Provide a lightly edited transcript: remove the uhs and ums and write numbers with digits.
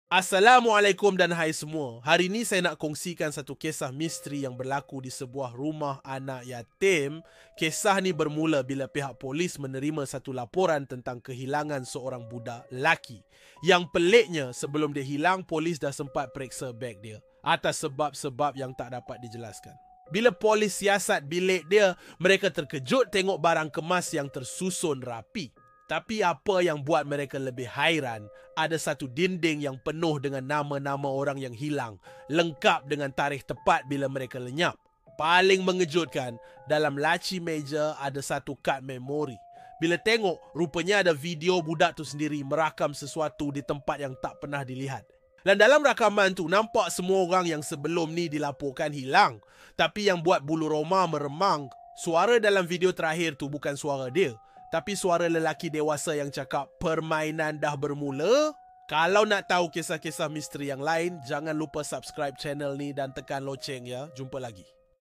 Assalamualaikum dan hai semua. Hari ini saya nak kongsikan satu kisah misteri yang berlaku di sebuah rumah anak yatim. Kisah ni bermula bila pihak polis menerima satu laporan tentang kehilangan seorang budak lelaki. Yang peliknya, sebelum dia hilang, polis dah sempat periksa beg dia atas sebab-sebab yang tak dapat dijelaskan. Bila polis siasat bilik dia, mereka terkejut tengok barang kemas yang tersusun rapi. Tapi apa yang buat mereka lebih hairan, ada satu dinding yang penuh dengan nama-nama orang yang hilang, lengkap dengan tarikh tepat bila mereka lenyap. Paling mengejutkan, dalam laci meja ada satu kad memori. Bila tengok, rupanya ada video budak tu sendiri merakam sesuatu di tempat yang tak pernah dilihat. Dan dalam rakaman tu, nampak semua orang yang sebelum ni dilaporkan hilang. Tapi yang buat bulu roma meremang, suara dalam video terakhir tu bukan suara dia, tapi suara lelaki dewasa yang cakap permainan dah bermula. Kalau nak tahu kisah-kisah misteri yang lain, jangan lupa subscribe channel ni dan tekan loceng ya. Jumpa lagi.